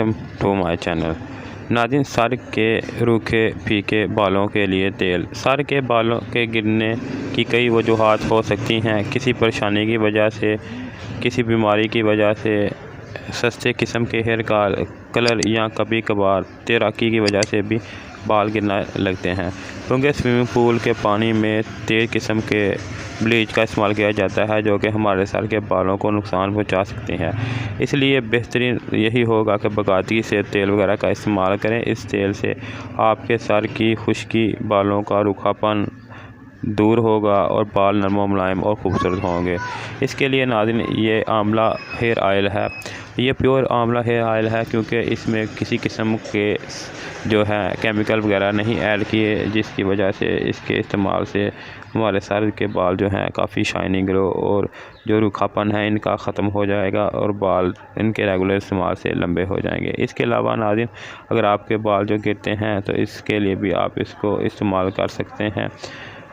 Welcome to my channel. नाज़रीन, सर के रूखे फीके बालों के लिए तेल। सर के बालों के गिरने की कई वजूहात हो सकती हैं। किसी परेशानी की वजह से, किसी बीमारी की वजह से, सस्ते किस्म के हेयर कलर या कभी कभार तैराकी की वजह से भी बाल गिरना लगते हैं, क्योंकि स्विमिंग पूल के पानी में तेज़ किस्म के ब्लीच का इस्तेमाल किया जाता है, जो कि हमारे सर के बालों को नुकसान पहुंचा सकती हैं। इसलिए बेहतरीन यही होगा कि बाकायदगी से तेल वगैरह का इस्तेमाल करें। इस तेल से आपके सर की खुश्की, बालों का रूखापन दूर होगा और बाल नरम मुलायम और खूबसूरत होंगे। इसके लिए नाज़रीन, ये आंवला हेयर ऑयल है। ये प्योर आंवला हेयर ऑयल है, क्योंकि इसमें किसी किस्म के जो है केमिकल वगैरह नहीं ऐड किए, जिसकी वजह से इसके इस्तेमाल से हमारे सर के बाल जो हैं काफ़ी शाइनिंग ग्लो और जो रूखापन है इनका ख़त्म हो जाएगा और बाल इनके रेगुलर इस्तेमाल से लंबे हो जाएंगे। इसके अलावा नाज़रीन, अगर आपके बाल जो गिरते हैं तो इसके लिए भी आप इसको इस्तेमाल कर सकते हैं।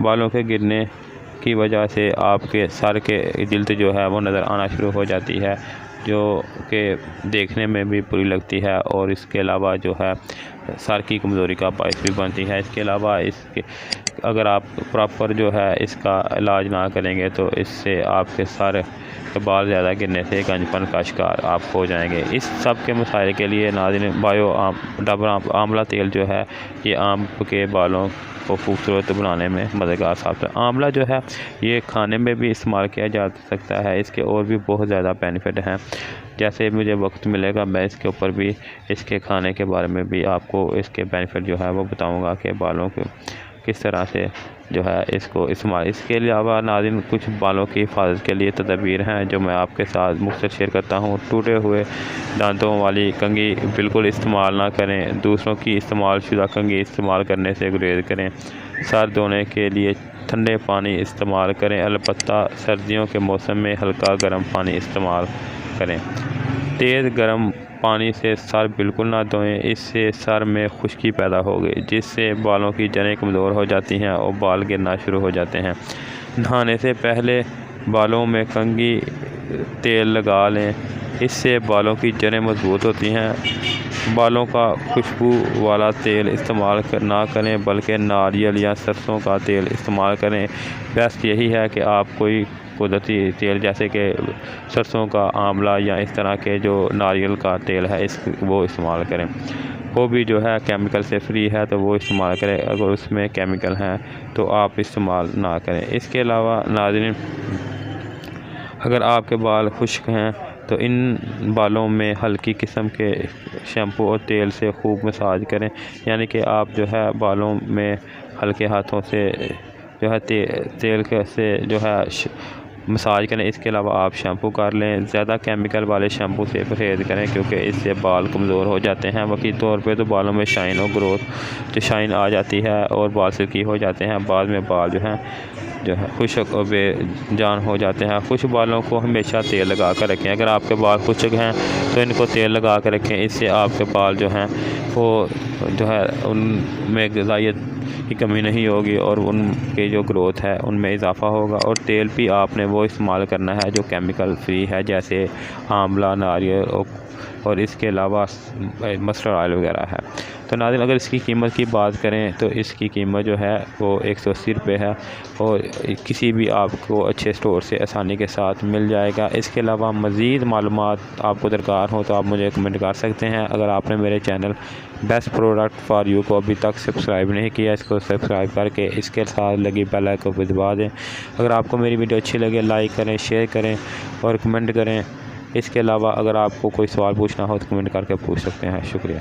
बालों के गिरने की वजह से आपके सर के जिल्द जो है वो नज़र आना शुरू हो जाती है, जो कि देखने में भी बुरी लगती है और इसके अलावा जो है सर की कमज़ोरी का बायस भी बनती है। इसके अलावा इसके अगर आप प्रॉपर जो है इसका इलाज ना करेंगे तो इससे आपके सर के बाल ज़्यादा गिरने से गंजपन का शिकार आप हो जाएंगे। इस सब के मसाइल के लिए नाज़रीन, डाबर आंवला तेल जो है ये आपके बालों को खूबसूरत बनाने में मददगार साबित है। आंवला जो है ये खाने में भी इस्तेमाल किया जा सकता है। इसके और भी बहुत ज़्यादा बेनिफिट हैं। जैसे मुझे वक्त मिलेगा मैं इसके ऊपर भी, इसके खाने के बारे में भी आपको इसके बेनिफिट जो है वो बताऊंगा कि बालों को किस तरह से जो है इसको इस्तेमाल। इसके अलावा नाज़रीन, कुछ बालों की हिफाजत के लिए तदबीर हैं जो मैं आपके साथ मुख्तसर शेयर करता हूँ। टूटे हुए दांतों वाली कंघी बिल्कुल इस्तेमाल ना करें। दूसरों की इस्तेमाल शुदा कंघी इस्तेमाल करने से गुरेज करें। सर धोने के लिए ठंडे पानी इस्तेमाल करें। अलबत्ता सर्दियों के मौसम में हल्का गर्म पानी इस्तेमाल करें। तेज़ गर्म पानी से सर बिल्कुल ना धोएं, इससे सर में खुश्की पैदा होगी, जिससे बालों की जड़ें कमज़ोर हो जाती हैं और बाल गिरना शुरू हो जाते हैं। नहाने से पहले बालों में कंघी तेल लगा लें, इससे बालों की जड़ें मजबूत होती हैं। बालों का खुशबू वाला तेल इस्तेमाल ना करें, बल्कि नारियल या सरसों का तेल इस्तेमाल करें। बेस्ट यही है कि आप कोई कुदरती तेल जैसे कि सरसों का, आंवला या इस तरह के जो नारियल का तेल है वो इस्तेमाल करें। वो भी जो है केमिकल से फ्री है तो वो इस्तेमाल करें। अगर उसमें केमिकल हैं तो आप इस्तेमाल ना करें। इसके अलावा नाज़रीन, अगर आपके बाल खुश्क हैं तो इन बालों में हल्की किस्म के शैम्पू और तेल से खूब मसाज करें, यानी कि आप जो है बालों में हल्के हाथों से जो है तेल से जो है मसाज करें। इसके अलावा आप शैम्पू कर लें। ज़्यादा केमिकल वाले शैम्पू से परहेज़ करें, क्योंकि इससे बाल कमज़ोर हो जाते हैं। वकी तौर पे तो बालों में शाइन और ग्रोथ जो शाइन आ जाती है और बाल सिल्की हो जाते हैं। बाद में बाल जो है खुश्क और बेजान हो जाते हैं। खुश्क बालों को हमेशा तेल लगा कर रखें। अगर आपके बाल खुश्क हैं तो इनको तेल लगा कर रखें। इससे आपके बाल जो हैं वो जो है उनमें ग़िज़ाइयत की कमी नहीं होगी और उनके जो ग्रोथ है उनमें इजाफ़ा होगा। और तेल भी आपने वो इस्तेमाल करना है जो केमिकल फ्री है, जैसे आंवला, नारियल और इसके अलावा मस्टर्ड ऑयल वगैरह है। तो नाज़रीन, अगर इसकी कीमत की बात करें तो इसकी कीमत जो है वो 180 रुपये है और किसी भी आपको अच्छे स्टोर से आसानी के साथ मिल जाएगा। इसके अलावा मज़ीद मालूमात आपको दरकार हो तो आप मुझे कमेंट कर सकते हैं। अगर आपने मेरे channel best product for you को अभी तक सब्सक्राइब नहीं किया, इसको सब्सक्राइब करके इसके साथ लगी बेल आइकन को दबा दें। अगर आपको मेरी वीडियो अच्छी लगे लाइक करें, शेयर करें और कमेंट करें। इसके अलावा अगर आपको कोई सवाल पूछना हो तो कमेंट करके पूछ सकते हैं। शुक्रिया।